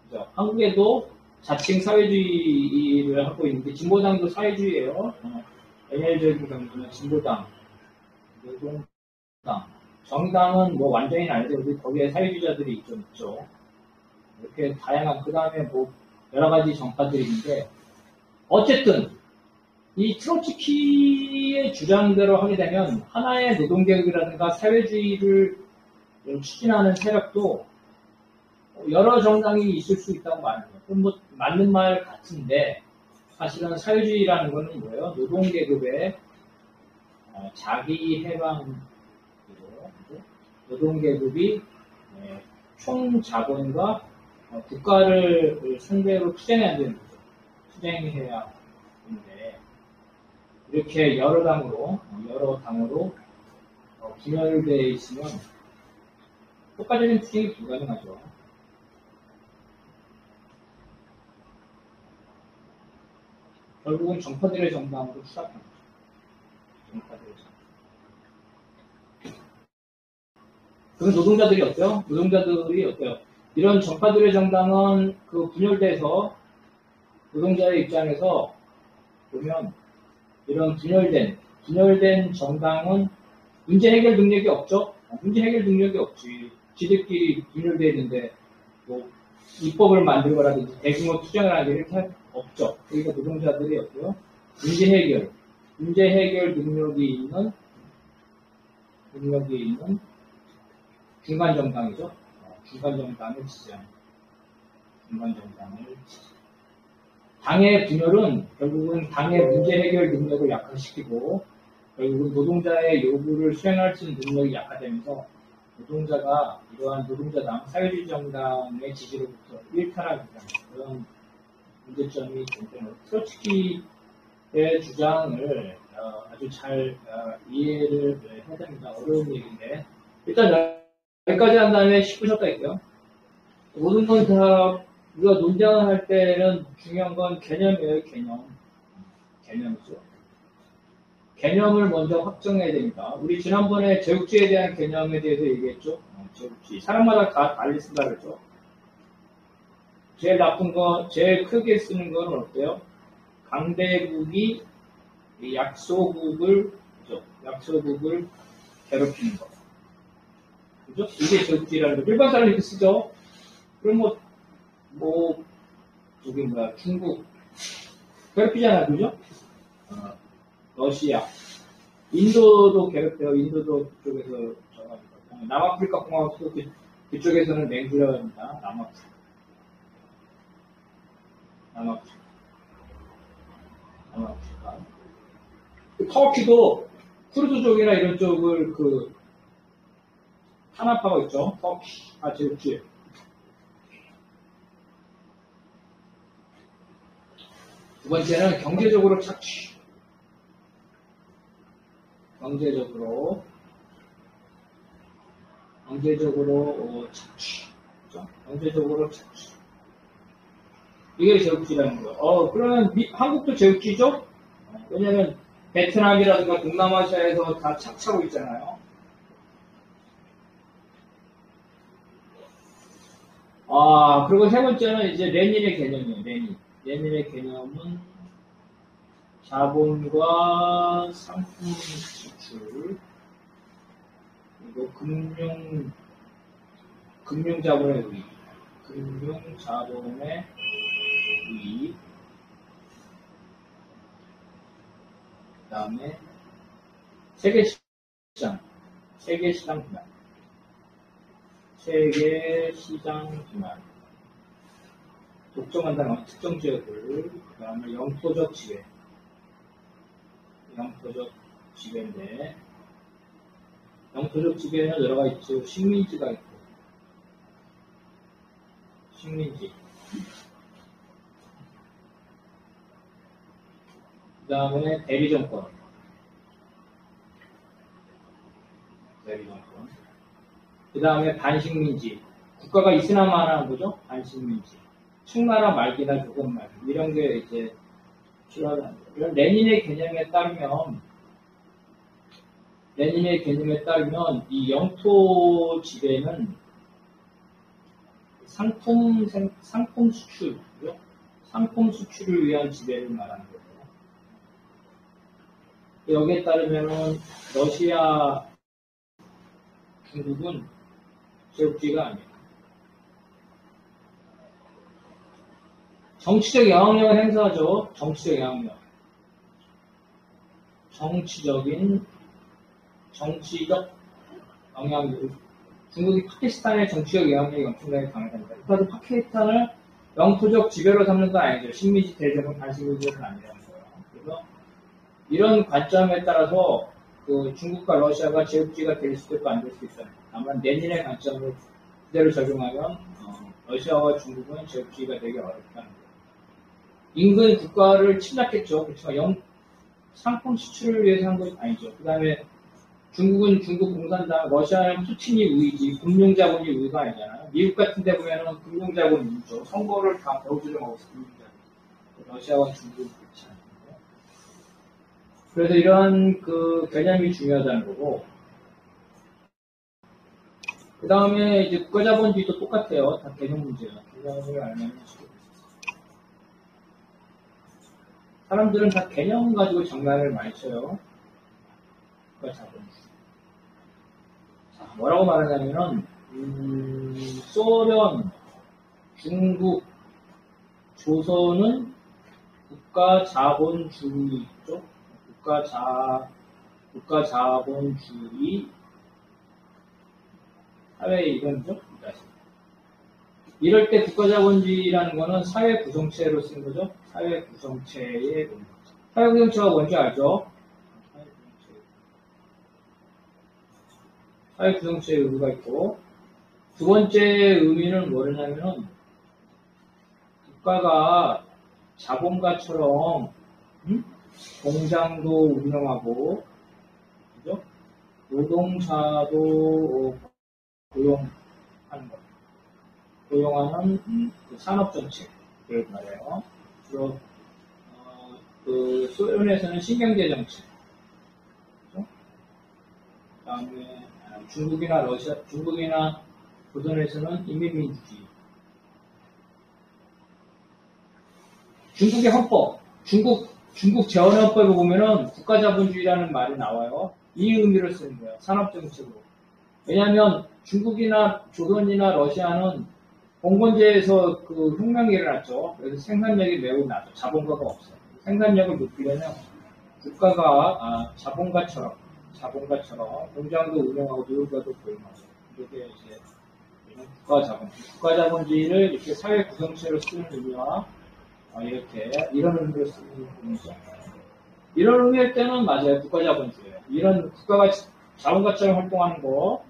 그죠? 한국에도 자칭 사회주의를 하고 있는데 진보당도 사회주의예요. NL적인 경우는 진보당, 노동당, 정당은 뭐 완전히는 아닌데 거기에 사회주의자들이 좀 있죠. 이렇게 다양한 그 다음에 뭐 여러 가지 정파들이 있는데 어쨌든 이 트로츠키의 주장대로 하게 되면 하나의 노동계급이라든가 사회주의를 추진하는 세력도 여러 정당이 있을 수 있다고 말합니다. 뭐 맞는 말 같은데 사실은 사회주의라는 것은 뭐예요? 노동계급의 자기 해방이고 노동계급이 총 자본과 국가를 상대로 투쟁해야 되는 거죠. 투쟁해야 하는데 이렇게 여러 당으로 분열되어 있으면 효과적인 투쟁이 불가능하죠. 결국은 정파들의 정당으로 추락합니다. 정파들의 정당. 그럼 노동자들이 어때요? 이런 정파들의 정당은 그 분열돼서 노동자의 입장에서 보면 이런 분열된 정당은 문제 해결 능력이 없죠? 문제 해결 능력이 없지. 지들끼리 분열되어 있는데 뭐 입법을 만들거라든지 대규모 투쟁을 하는 게 이렇게 없죠. 그러니까 노동자들이 어때요? 문제 해결 능력이 있는 중간 정당이죠. 중간 정당을 지지합니다. 당의 분열은 결국은 당의 문제 해결 능력을 약화시키고 결국은 노동자의 요구를 수행할 수 있는 능력이 약화되면서 노동자가 이러한 노동자당, 사회주의 정당의 지지로부터 일탈하게 되는 그런 문제점이 있는데 트로츠키의 주장을 아주 잘 이해를 해야 됩니다. 어려운 얘기인데 일단 여기까지 한 다음에 19초가 있고요. 모든 건 다 우리가 논쟁을 할 때는 중요한 건 개념이에요. 개념이죠. 개념을 먼저 확정해야 됩니다. 우리 지난번에 제국주의에 대한 개념에 대해서 얘기했죠. 제국주의. 사람마다 다 달리 쓴다 그랬죠. 제일 나쁜 거, 제일 크게 쓰는 건 어때요? 강대국이 약소국을 괴롭히는 거. 그죠? 이게 제국주의라는 거. 일반 사람이 이렇게 쓰죠? 그럼 중국. 괴롭히잖아요. 그죠? 러시아. 인도도 괴롭혀요. 인도도 그쪽에서 남아프리카 공화국도 그쪽에서는 맹주라고 합니다. 남아프리카. 터키도 쿠르드족이나 이런 쪽을 탄압하고 있죠. 터키. 제국주의. 두 번째는 경제적으로 착취. 경제적으로 착취. 이게 제국주의라는 거예요. 그러면 한국도 제국주의죠? 왜냐면 베트남이라든가 동남아시아에서 다 착취하고 있잖아요. 그리고 세 번째는 이제 레닌의 개념이에요. 레닌의 개념은 자본과 상품 수출, 그리고 금융자본의 우위, 그 다음에 세계시장 분할, 독점한다는 특정 지역을, 그 다음에 영토적 지배인데, 영토적 지배는 여러 가지 있죠. 식민지가 있고, 그 다음에 대리정권. 그 다음에 반식민지. 국가가 있으나 마나 거죠? 반식민지. 청나라 말기나 조금 말기. 이런 게 이제 필요하다는 거예요. 이런 레닌의 개념에 따르면 이 영토 지배는 상품 수출이죠. 상품 수출을 위한 지배를 말하는 거예요. 여기에 따르면은 러시아, 중국은 제국주의가 아니에요. 정치적 영향력을 행사하죠. 정치적 영향력. 정치적 영향력. 중국이 파키스탄의 정치적 영향력이 엄청나게 강하답니다. 그래서 파키스탄을 영토적 지배로 삼는 건 아니죠. 식민지 대적은 반식민지는 아니라는 거예요. 그래서 이런 관점에 따라서 그 중국과 러시아가 제국주의가 될 수도 있고 안 될 수도 있어요. 다만 내년의 관점을 그대로 적용하면 러시아와 중국은 제국주의가 되기 어렵다는 거예요. 인근 국가를 침략했죠. 그렇지만 상품 수출을 위해서 한 것이 아니죠. 그 다음에 중국은 중국 공산당, 러시아는 푸틴이 우위지 금융자본이 우위가 아니잖아요. 미국 같은 데 보면은 금융자본이 우위죠. 선거를 다 배후조정하고 있어요. 금융자본. 러시아와 중국은 그렇지 않아요. 그래서 이런 그 개념이 중요하다는 거고, 그 다음에 이제 국가자본주의도 똑같아요. 다 개념 문제예요. 개념을 알면 사람들은 다 개념 가지고 장난을 많이 쳐요. 국가자본주의. 자, 뭐라고 말하냐면은 소련, 중국, 조선은 국가자본주의죠. 국가자본주의 사회의 이론이죠. 이럴 때 국가자본주의라는 거는 사회 구성체로 쓰는 거죠. 사회 구성체의 사회 구성체가 뭔지 알죠? 사회 구성체의 의미가 있고, 두 번째 의미는 뭐냐면은 국가가 자본가처럼 공장도 운영하고, 그죠? 노동자도 고용하는 것. 고용하는 그 산업정책을 말해요. 주로 그 소련에서는 신경제 정책, 그렇죠? 그다음에 중국이나 조선에서는 인민민주주의. 중국의 헌법, 중국 재헌헌법에 보면은 국가자본주의라는 말이 나와요. 이 의미를 쓰는 거예요. 산업정책으로. 왜냐하면 중국이나 조선이나 러시아는 봉건제에서 그 혁명이 일어났죠. 그래서 생산력이 매우 낮죠. 자본가가 없어요. 생산력을 높이려면 국가가 자본가처럼 공장도 운영하고 노동자도 고용하고 이렇게 이제 국가자본주의를 이렇게 사회 구성체로 쓰는 의미와 이렇게 이런 의미로 쓰는 의미죠. 이런 의미일 때는 맞아요. 국가자본주의예요. 이런 국가가 자본가처럼 활동하는 거,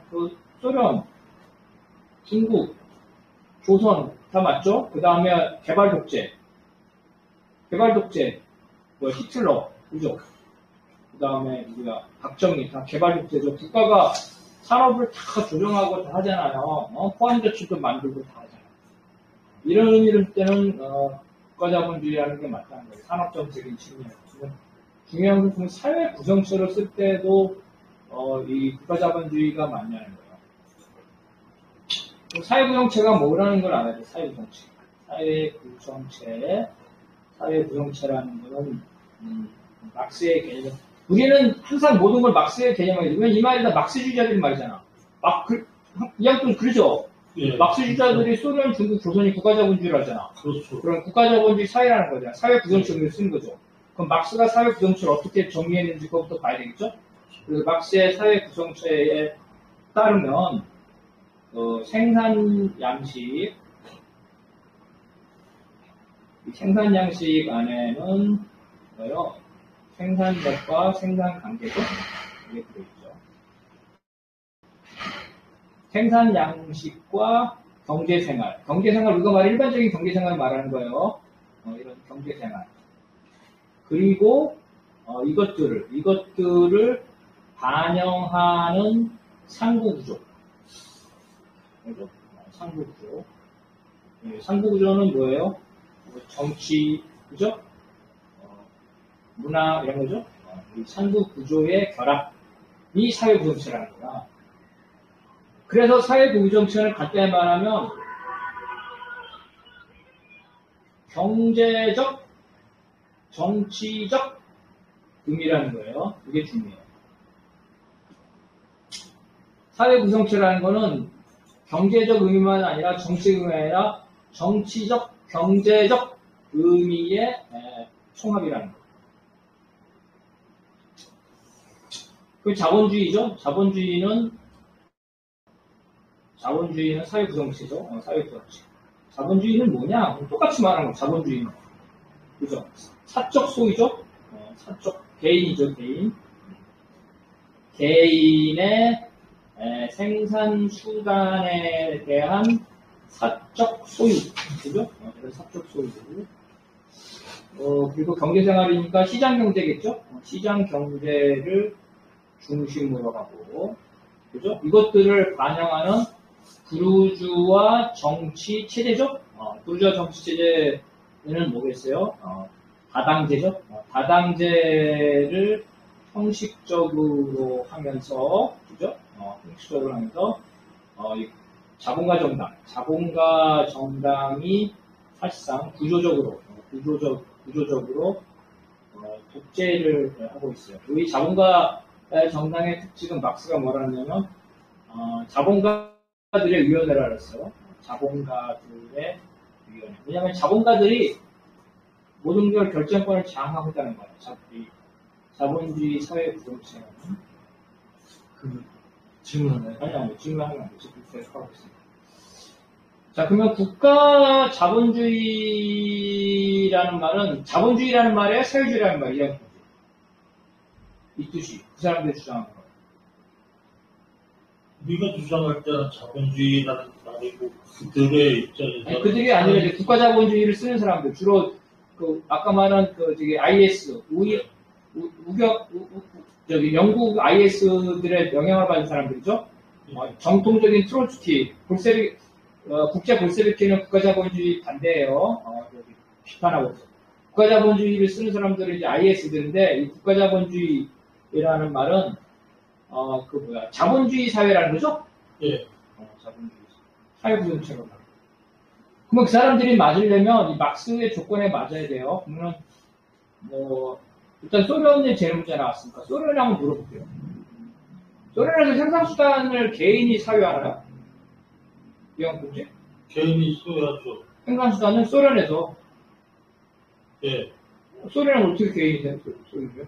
그 소련, 중국, 조선 다 맞죠? 그 다음에 개발 독재, 뭐 히틀러, 그죠? 그 다음에 박정희 다 개발 독재죠. 국가가 산업을 다 조정하고 다 하잖아요. 포항저축도 만들고 다 하잖아요. 이런 의미를 때는 국가자본주의라는 게 맞다는 거예요. 산업정책인 측면에서. 중요한 건 사회 구성체로 쓸 때도 이 국가자본주의가 맞냐는 거예요. 사회구성체가 뭐라는 걸 알아야 돼요. 사회구성체라는 거는 막스의 개념. 우리는 항상 모든 걸 막스의 개념으로 해요. 이 말이 다 막스주의자들의 말이잖아. 이 양도 그러죠. 예, 막스주의자들이 소련, 중국, 조선이 국가자본주의를 하잖아. 그렇죠. 그럼 국가자본주의 사회라는 거잖아. 사회구성체를 쓰는 거죠. 그럼 막스가 사회구성체를 어떻게 정리했는지 그것부터 봐야 되겠죠? 그래서 막스의 사회구성체에 따르면 생산 양식 안에는 뭐요? 생산력과 생산 관계죠? 이게 들어있죠. 생산 양식과 경제생활. 우리가 말해 일반적인 경제생활을 말하는 거예요. 이런 경제생활. 그리고 이것들을 반영하는 상부구조. 상부구조. 상부구조는 뭐예요? 정치, 그죠? 문화, 이런 거죠? 이 상부구조의 결합이 사회구성체라는 거야. 그래서 사회보호 정책을 간단히 말하면 경제적, 정치적 의미라는 거예요. 이게 중요해요. 사회구성체라는 거는 경제적 의미만 아니라 정치적 의미가 아니라 정치적, 경제적 의미의 총합이라는 거예요. 그 자본주의죠. 자본주의는 사회구성체죠. 사회구성체. 자본주의는 뭐냐? 똑같이 말하는 거. 자본주의는 그죠? 사적 소유죠. 사적 개인이죠. 개인의 생산 수단에 대한 사적 소유, 그죠? 사적 소유. 그리고 경제생활이니까 시장 경제겠죠? 시장 경제를 중심으로 하고, 그죠? 이것들을 반영하는 부르주아 정치 체제죠? 부르주아 정치 체제는 뭐겠어요? 다당제죠? 다당제를 형식적으로 하면서, 그죠? 형식적으로 하면서, 자본가 정당이 사실상 구조적으로 독재를 하고 있어요. 이 자본가 정당의 특징은 막스가 뭐라 하냐면, 자본가들의 위원회라 그랬어요. 자본가들의 위원회. 왜냐하면 자본가들이 모든 걸 결정권을 장악하고 있다는 거예요. 자본주의 사회 구성체는. 질문하나요? 아니요, 질문하면 안 되죠. 그렇게 하고 있습니다. 자, 그러면 국가 자본주의라는 말은, 자본주의라는 말이에요? 사회주의라는 말이에요? 이 뜻이, 그 사람들이 주장하는 거예요. 우리가 주장할 때는 자본주의라는 말이고, 그들의 입장에서. 아니, 그들이 아니라 이제 국가 자본주의를 쓰는 사람들, 주로, 아까 말한 IS, 영국 IS들의 영향을 받은 사람들이죠? 정통적인 트로츠키, 국제 볼세비키는 국가자본주의 반대예요. 비판하고 있어요. 국가자본주의를 쓰는 사람들은 이제 IS들인데, 이 국가자본주의라는 말은, 자본주의 사회라는 거죠? 예. 자본주의 사회구성체로 말이에요. 그러면 그 사람들이 맞으려면 이 막스의 조건에 맞아야 돼요. 그러면, 일단 소련의 제일 문제 나왔으니까, 소련에 한번 물어볼게요. 소련에서 생산수단을 개인이 사유하나요? 이런 문제? 개인이 소유하죠. 생산수단은 소련에서. 예. 소련은 어떻게 개인이 소유해요?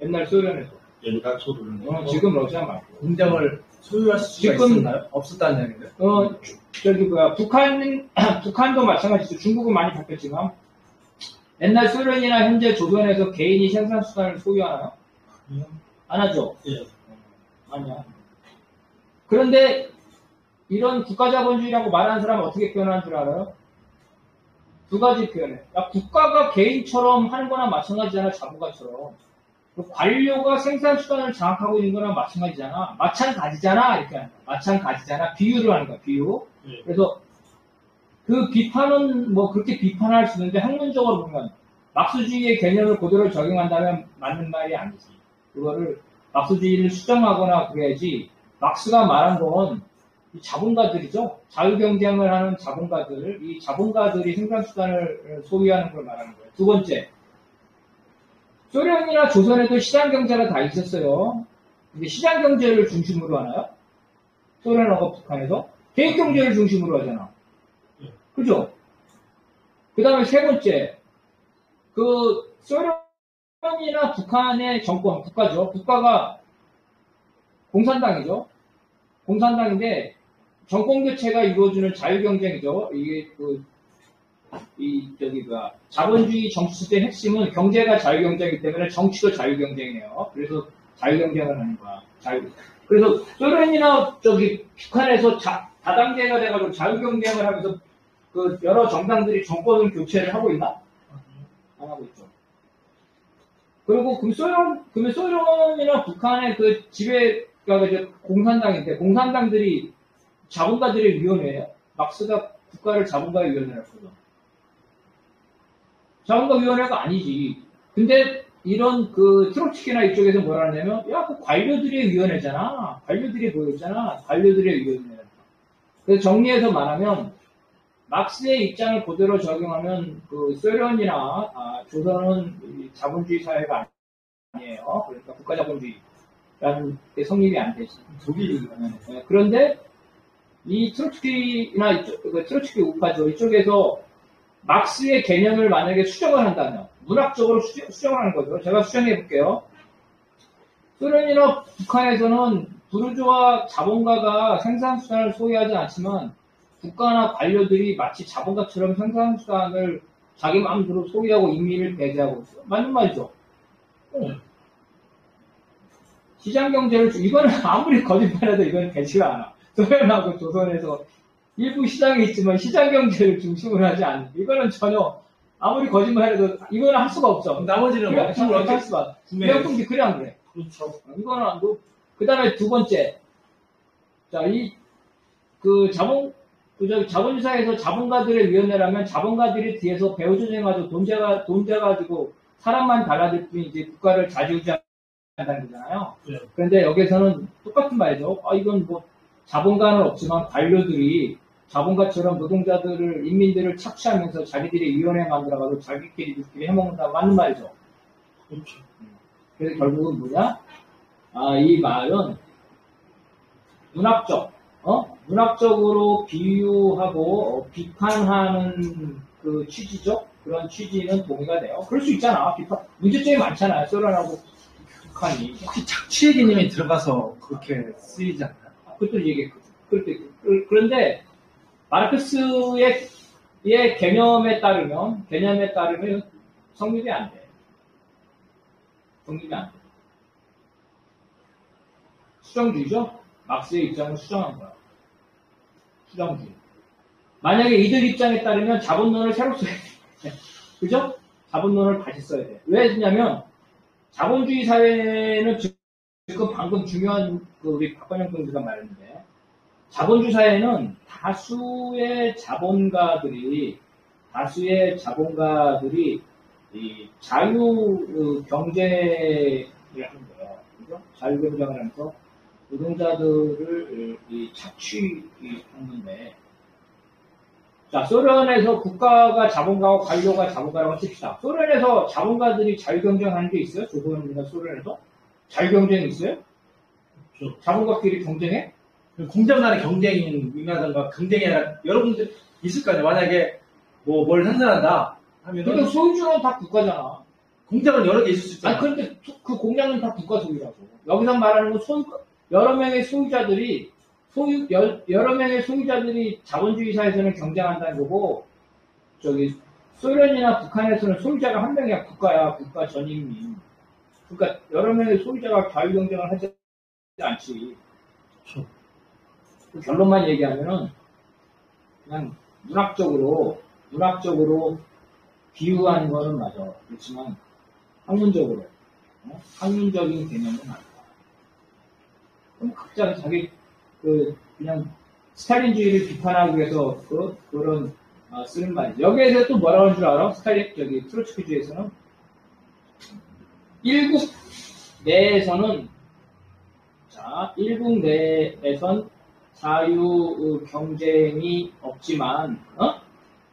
옛날 소련에서. 옛날 소유는. 지금 러시아 말고. 공장을 소유할 수가 있었나요? 없었다는 얘기인가요? 북한도 마찬가지죠. 중국은 많이 바뀌었지만, 옛날 소련이나 현재 조선에서 개인이 생산수단을 소유하나요? 안 하죠? 예. 아니야. 그런데, 이런 국가자본주의라고 말하는 사람은 어떻게 표현하는 줄 알아요? 두 가지 표현해. 국가가 개인처럼 하는 거나 마찬가지잖아, 자본가처럼. 관료가 생산수단을 장악하고 있는 거나 마찬가지잖아. 마찬가지잖아, 이렇게 하는 거야. 마찬가지잖아. 비유를 하는 거야, 비유. 네. 그래서 그 비판은 그렇게 비판할 수 있는데 학문적으로 보면 막스주의의 개념을 그대로 적용한다면 맞는 말이 아니지. 그거를 막스주의를 수정하거나 그래야지. 막스가 말한 건 이 자본가들이죠. 자유경쟁을 하는 자본가들, 이 자본가들이 생산수단을 소유하는 걸 말하는 거예요. 두 번째, 소련이나 조선에도 시장경제가 다 있었어요. 근데 시장경제를 중심으로 하나요? 소련하고 북한에서? 개인경제를 중심으로 하잖아. 그죠? 그 다음에 세 번째, 소련이나 북한의 정권, 국가죠. 국가가 공산당이죠. 공산당인데, 정권교체가 이루어지는 자유경쟁이죠. 이게 자본주의 정치의 핵심은 경제가 자유경쟁이기 때문에 정치도 자유경쟁이에요. 그래서 자유경쟁을 하는 거야. 그래서 소련이나 북한에서 다당제가 돼가지고 자유경쟁을 하면서 여러 정당들이 정권 교체를 하고 있나? 안 하고 있죠. 그리고 그러면 소련이나 북한의 지배가 이제 공산당인데 공산당들이 자본가들의 위원회예요. 막스가 국가를 자본가의 위원회라고 하죠. 자본가 위원회가 아니지. 근데 이런 그 트로츠키나 이쪽에서 뭐라 하냐면, 야, 그 관료들의 위원회잖아. 관료들이 모였잖아. 관료들의 위원회. 그래서 정리해서 말하면, 막스의 입장을 그대로 적용하면, 그, 소련이나, 조선은 이 자본주의 사회가 아니에요. 그러니까 국가자본주의라는 게 성립이 안 되지. 독일이거든요. 네, 그런데, 이 트로츠키나 이쪽, 그 트로츠키 우파죠. 이쪽에서 막스의 개념을 만약에 수정을 한다면, 문학적으로 수정을 하는 거죠. 제가 수정해 볼게요. 소련이나 북한에서는 부르주아 자본가가 생산수단을 소유하지 않지만 국가나 관료들이 마치 자본가처럼 생산수단을 자기 마음대로 소유하고 인민을 배제하고 있어요. 맞는 말이죠. 시장경제를, 이거는 아무리 거짓말해도 이건 되지가 않아. 소련하고 조선에서 일부 시장이 있지만 시장경제를 중심으로 하지 않는. 이거는 전혀 아무리 거짓말해도 이거는 할 수가 없어. 나머지는 뭐 어떻게 할 수가 없어. 그냥 그래 안 그래. 그렇죠. 이거는 안 돼. 그 다음에 두 번째. 자, 자본주의사에서 자본가들의 위원회라면 자본가들이 뒤에서 배후조정해가지고 돈 재가지고 사람만 달라질 뿐이지 국가를 좌지우지한다는 거잖아요. 네. 그런데 여기서는 똑같은 말이죠. 이건 뭐 자본가는 없지만 관료들이 자본가처럼 노동자들을, 인민들을 착취하면서 자기들이 위원회 만들어가지고 자기끼리들끼리 해먹는다. 맞는 말이죠. 그렇죠. 그래서 결국은 뭐냐? 이 말은 문학적으로 비유하고 비판하는 그 취지죠. 그런 취지는 동의가 돼요. 그럴 수 있잖아. 문제점이 많잖아요. 소련하고 북한이. 혹시 착취의 개념이 들어가서 그렇게 쓰이지 않나요? 그것도 얘기했거든. 그런데 마르크스의 개념에 따르면 성립이 안 돼. 성립이 안 돼. 수정주의죠? 막스의 입장을 수정한 거야. 수정주의. 만약에 이들 입장에 따르면 자본론을 새로 써야 돼. 그죠? 자본론을 다시 써야 돼. 왜 했냐면, 자본주의 사회는 지금 방금 중요한, 우리 박건영 동지가 말했는데, 자본주의 사회는 다수의 자본가들이 이 자유 경제를 하는 거예요. 그죠? 자유 경쟁을 하면서 노동자들을 착취하는데, 자, 소련에서 국가가 자본가고 관료가 자본가라고 칩시다. 소련에서 자본가들이 자유 경쟁하는 게 있어요? 조선이나 소련에서? 자유 경쟁이 있어요? 그렇죠. 자본가끼리 경쟁해? 공장 간의 경쟁이라든가 경쟁이 아니라 여러분들 있을 거 아니에요. 만약에 뭘 생산한다 하면은. 근데 소유주는 다 국가잖아. 공장은 여러 개 있을 수 있잖아. 그런데 그 공장은 다 국가 소유라고. 여기서 말하는 건 여러 명의 소유자들이 자본주의 사회에서는 경쟁한다는 거고, 소련이나 북한에서는 소유자가 한 명이야. 국가 전인민. 그러니까 여러 명의 소유자가 자유 경쟁을 하지 않지. 그렇죠. 그 결론만 얘기하면은 그냥 문학적으로 비유하는 거는 맞아. 그렇지만 학문적으로 학문적인 개념은 아니다. 그럼 각자 자기 그냥 스탈린주의를 비판하기 위해서 그런 쓰는 말이죠. 여기에서 또 뭐라고 하는 줄 알아? 트로츠키주의에서는 일국 내에선 자유 경쟁이 없지만,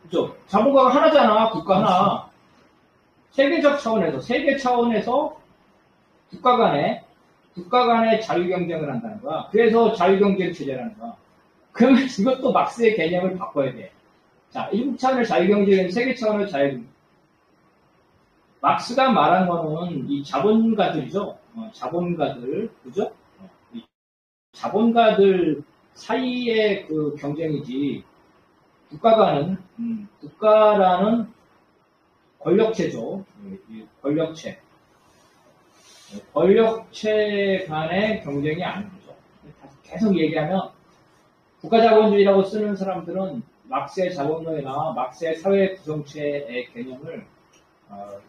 그죠? 자본가가 하나잖아, 국가 하나. 세계 차원에서 국가 간에 자유 경쟁을 한다는 거야. 그래서 자유 경쟁 체제라는 거야. 그러면 이것도 막스의 개념을 바꿔야 돼. 자, 일국 차원의 자유 경쟁은 세계 차원의 자유 경쟁. 막스가 말한 거는 이 자본가들이죠. 자본가들, 그죠? 이 자본가들 사이의 그 경쟁이지, 국가라는 권력체죠. 권력체 간의 경쟁이 아닌 거죠. 계속 얘기하면, 국가자본주의라고 쓰는 사람들은 막스의 자본론이나 막스의 사회 구성체의 개념을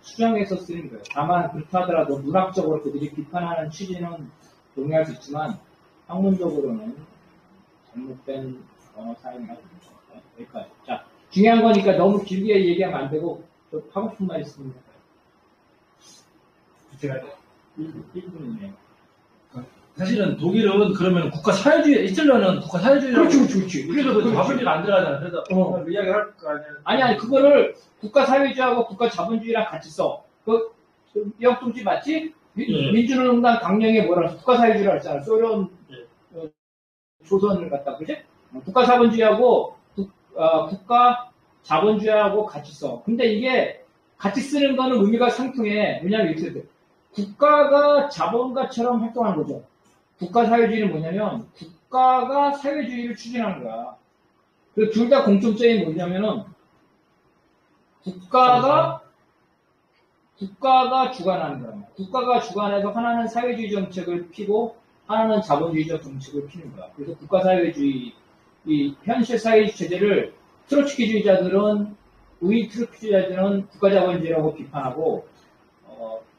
수정해서 쓰는 거예요. 다만 그렇다 하더라도 문학적으로 그들이 비판하는 취지는 동의할 수 있지만 학문적으로는 잘못된 언어 사용이라고 봅니다. 여기까지. 자, 중요한 거니까 너무 길게 얘기하면 안 되고 하고 싶은 말 있습니다. 제가 1분이네요. 사실은 독일은 그러면 국가 사회주의, 히틀러는 국가 사회주의라고. 그렇지. 그래서 그 자본주의가 안 들어가잖아. 그래서 그 이야기를 할 거 아니야. 아니, 그거를 국가 사회주의하고 국가 자본주의랑 같이 써. 미역통지 맞지? 민주노동당 강령에 뭐라 국가 사회주의라고 했잖아. 소련, 조선을 갖다, 그지? 국가 자본주의하고 국가 자본주의하고 같이 써. 근데 이게 같이 쓰는 거는 의미가 상통해. 왜냐면 이렇게 돼. 국가가 자본가처럼 활동하는 거죠. 국가 사회주의는 뭐냐면 국가가 사회주의를 추진하는 거야. 그 둘 다 공통점이 뭐냐면은 국가가 주관하는 거야. 국가가 주관해서 하나는 사회주의 정책을 피고 하나는 자본주의적 정책을 피는 거야. 그래서 국가 사회주의, 이 현실 사회주의 체제를 트로츠키주의자들은 국가 자본주의라고 비판하고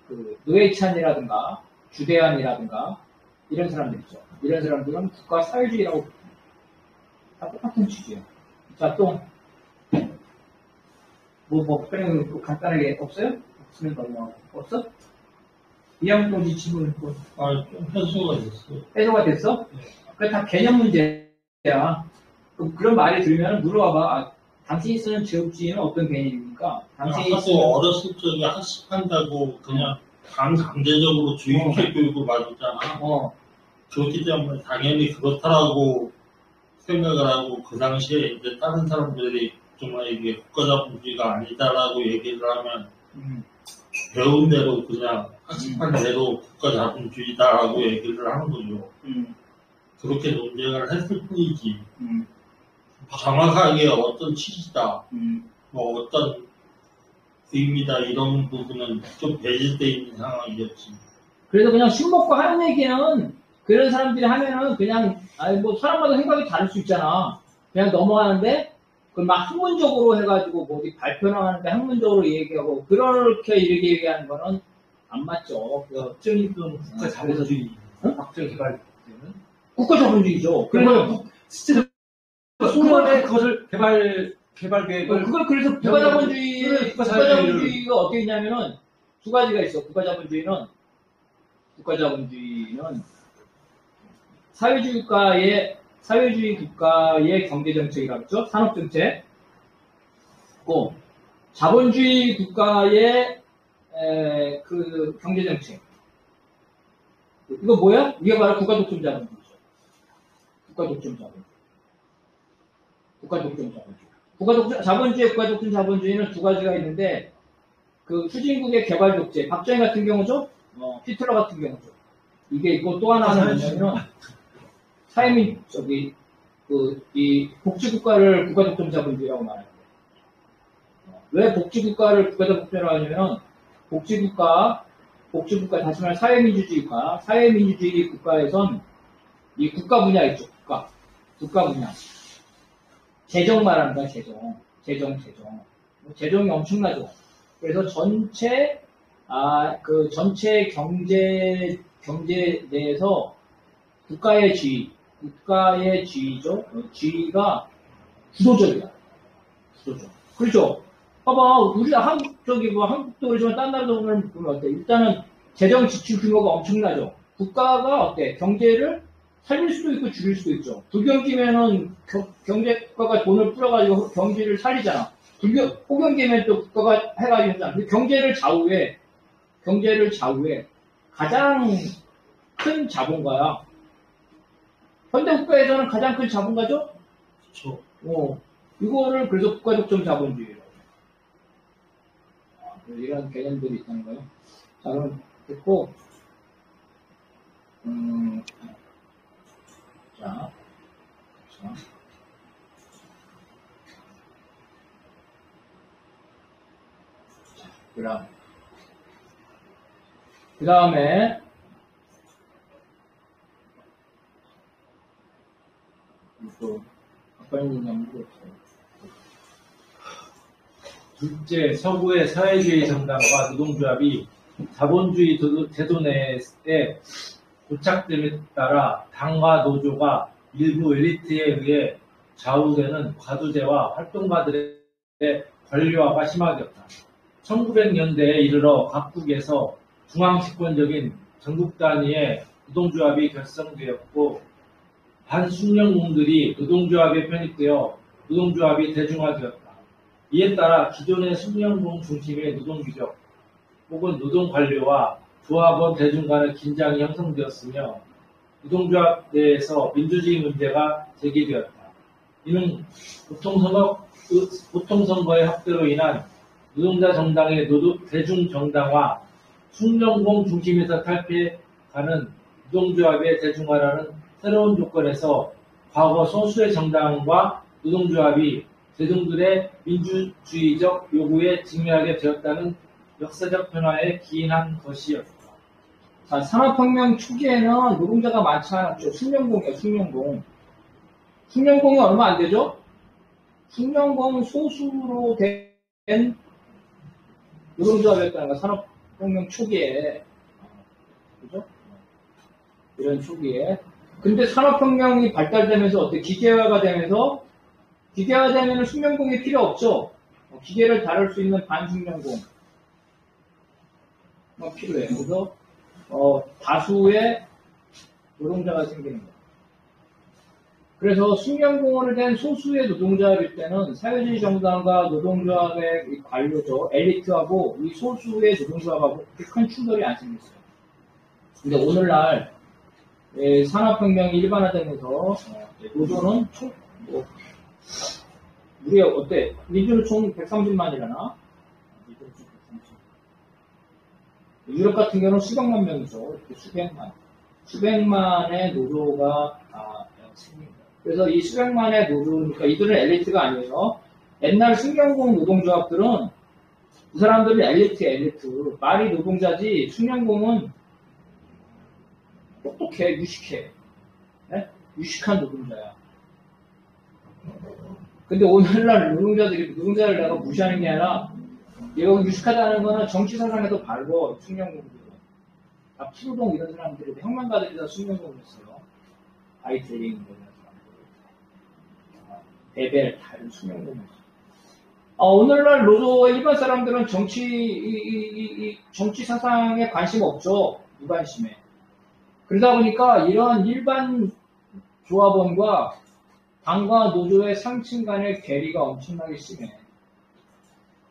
그 노회찬이라든가 주대한이라든가 이런 사람들 있죠. 이런 사람들은 국가 사회주의라고 비판해요. 다 똑같은 취지예요. 자, 또 특별히 간단하게 없어요? 없으면 넘어가고. 없어? 이양도지 지분 좀 해소가 됐어요. 해소가 됐어? 네. 그게 다 개념 문제야. 그런 말이 들으면 물어봐봐. 당신이 쓰는 제국주의는 어떤 개념입니까? 당신이 하도 어렸을 적에 학습한다고 그냥 강제적으로 주입식 교육을 받았잖아. 그렇기 때문에 당연히 그렇다라고 생각을 하고 그 당시에 이제 다른 사람들이 정말 이게 국가자본주의가 아니다라고 얘기를 하면 배운 대로 그냥 학습한 대로 국가자본주의다라고 얘기를 하는 거죠. 그렇게 논쟁을 했을 뿐이지. 정확하게 어떤 취지다, 뭐 어떤 의미다 이런 부분은 좀 배제되어 있는 상황이었지. 그래서 그냥 술 먹고 하는 얘기는 그런 사람들이 하면은 그냥 뭐 사람마다 생각이 다를 수 있잖아. 그냥 넘어가는데 그걸 막 학문적으로 해가지고 뭐 어디 발표나 하는데 학문적으로 얘기하고 그렇게 이렇게 얘기하는 거는 안 맞죠. 박정희도 국가 자본주의, 박정희가 국가 자본주의죠. 그래서 실제로 소련의 그것을 개발 계획을 그걸 그래서 국가 자본주의가 어떻게 있냐면은 두 가지가 있어. 국가 자본주의는 사회주의 국가의 경제 정책이라고 했죠. 산업 정책. 고 자본주의 국가의 그 경제 정책. 이거 뭐야? 이게 바로 국가 독점 자본주의죠. 국가 독점 자본주의, 국가 독점 자본주의는 두 가지가 있는데, 그 후진국의 개발 독재, 박정희 같은 경우죠, 히틀러 같은 경우죠. 이게 있고 또 하나는 뭐냐면, 이 복지국가를 국가 독점 자본주의라고 말해요. 왜 복지국가를 국가 독점이라고 하냐면, 복지국가, 다시 말해 사회민주주의 국가에선 이 국가 분야 있죠, 국가 분야. 재정 말하는 거야, 재정이 엄청나죠. 그래서 전체 경제 내에서 국가의 지위죠. 지위가 주도적이야. 그렇죠. 봐봐, 우리가 한국도 그러지만 딴 나라도 보면 어때? 일단은 재정 지출 규모가 엄청나죠. 국가가 어때? 경제를 살릴 수도 있고 줄일 수도 있죠. 불경기면은 국가가 돈을 풀어가지고 경제를 살리잖아. 호경기면 또 국가가 해가지고 하잖아. 경제를 좌우해 가장 큰 자본가야. 현대국가에서는 가장 큰 자본가죠? 그렇죠. 이거를 그래서 국가독점 자본주의라고 해요. 이런 개념들이 있다는 거예요. 자, 그럼 됐고, 자, 그 다음에 또 아까 있는 게 없어요. 둘째, 서구의 사회주의 정당과 노동조합이 자본주의 제도 내에 고착됨에 따라 당과 노조가 일부 엘리트에 의해 좌우되는 과도제와 활동가들의 권리화가 심하겠다. 1900년대에 이르러 각국에서 중앙집권적인 전국 단위의 노동조합이 결성되었고 반숙련공들이 노동조합에 편입되어 노동조합이 대중화되었다. 이에 따라 기존의 숙련공 중심의 노동규적 혹은 노동관료와 조합원 대중 간의 긴장이 형성되었으며 노동조합 내에서 민주주의 문제가 제기되었다. 이는 보통선거의 확대로 인한 노동자 정당의 대중정당화, 숙련공 중심에서 탈피해가는 노동조합의 대중화라는 새로운 조건에서 과거 소수의 정당과 노동조합이 대중들의 민주주의적 요구에 직면하게 되었다는 역사적 변화에 기인한 것이었다. 자, 산업혁명 초기에는 노동자가 많지 않았죠. 숙련공이에요, 숙련공. 숙련공이 얼마 안 되죠? 숙련공 소수로 된 노동조합이었다는 거, 산업혁명 초기에. 그죠? 이런 초기에. 근데 산업혁명이 발달되면서 어때? 기계화가 되면서 숙련공이 필요 없죠. 기계를 다룰 수 있는 반숙련공 필요해요. 그래서 다수의 노동자가 생기는 거예요. 그래서 숙련공으로 된 소수의 노동조합일 때는 사회주의 정당과 노동조합의 관료죠. 엘리트하고 이 소수의 노동조합하고 그렇게 큰 충돌이 안 생겼어요. 근데 오늘날 산업혁명이 일반화되면서 노조는 우리 어때? 민주는 총 130만이라나? 유럽 같은 경우는 수백만 명이죠. 수백만의 노조가 생깁니다. 그래서 이 수백만의 노조니까 이들은 엘리트가 아니에요. 옛날 숙련공 노동조합들은 그 사람들은 엘리트. 말이 노동자지 숙련공은 똑똑해, 유식해. 네? 유식한 노동자야. 근데 오늘날 노동자를 내가 무시하는 게 아니라 얘가 유식하다는 거는 정치 사상에도 바르고 숙련공들은 다 푸르동 이런 사람들이 혁명가들이 다 숙련공을 했어요. 아이트링 이런 사람들, 베벨 다 이런 숙련공을 했어요. 오늘날 노조 일반 사람들은 정치 사상에 관심 없죠. 무관심해. 그러다 보니까 이런 일반 조합원과 당과 노조의 상층 간의 괴리가 엄청나게 심해.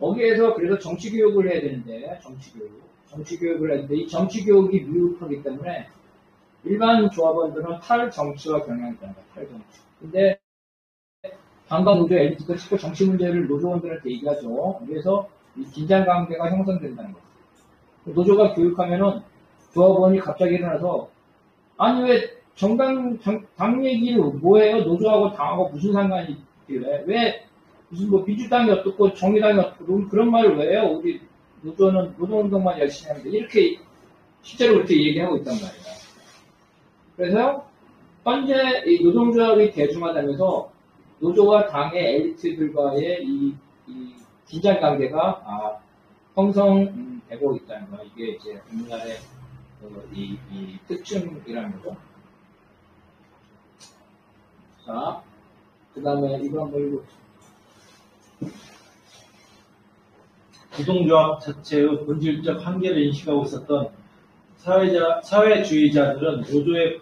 거기에서 그래서 정치교육을 해야 되는데, 정치교육을 해야 되는데, 이 정치교육이 미흡하기 때문에 일반 조합원들은 탈정치와 경향이 있다는 거야, 탈정치. 근데 당과 노조 엘리트가 자꾸 정치 문제를 노조원들한테 얘기하죠. 그래서 이 긴장관계가 형성된다는 거야. 노조가 교육하면은 조합원이 갑자기 일어나서 아니 왜 당 얘기를 뭐해요? 노조하고 당하고 무슨 상관이 있길래 왜 무슨 뭐 민주당이 어떻고 정의당이 어떻고 그런 말을 왜 해요? 우리 노조는 노동운동만 열심히 하는데 이렇게 실제로 그렇게 얘기하고 있단 말이에요. 그래서 현재 이 노동조합이 대중화되면서 노조와 당의 엘리트들과의 이 긴장관계가 형성되고 있다는 거. 이게 이제 우리나라의 이 특징이라는 거죠. 자, 그 다음에 이거 한번 읽어보세요. 노동조합 자체의 본질적 한계를 인식하고 있었던 사회주의자들은 노조의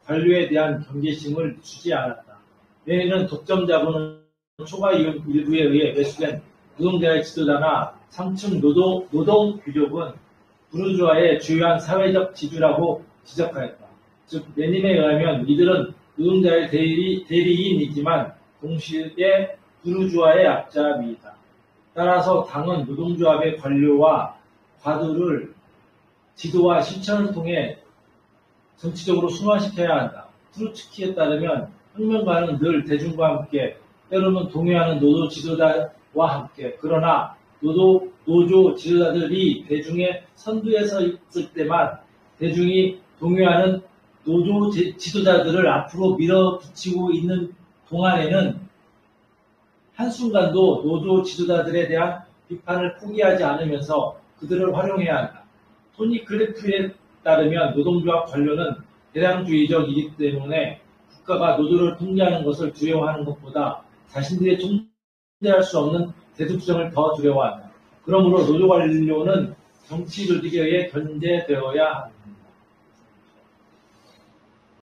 관료에 대한 경계심을 주지 않았다. 왜냐하면 독점 자본은 초과 일부에 의해 매수된 노동자의 지도자나 상층 노동 귀족은 부르주아의 주요한 사회적 지주라고 지적하였다. 즉 레닌에 의하면 이들은 노동자의 대리인이지만 동시에 부르주아의 약자미이다. 따라서 당은 노동조합의 관료와 과도를 지도와 실천을 통해 정치적으로 순환시켜야 한다. 트루츠키에 따르면 혁명가는 늘 대중과 함께 때로는 동요하는 노조 지도자와 함께 그러나 노조 지도자들이 대중의 선두에 서 있을 때만 대중이 동요하는 노조 지도자들을 앞으로 밀어붙이고 있는 동안에는 한순간도 노조 지도자들에 대한 비판을 포기하지 않으면서 그들을 활용해야 한다. 토니 클리프에 따르면 노동조합 관료는 대량주의적이기 때문에 국가가 노조를 통제하는 것을 두려워하는 것보다 자신들이 통제할 수 없는 대tuk성을 더 두려워한다. 그러므로 노조 관료는 정치 조직에 의해 견제되어야 합니다.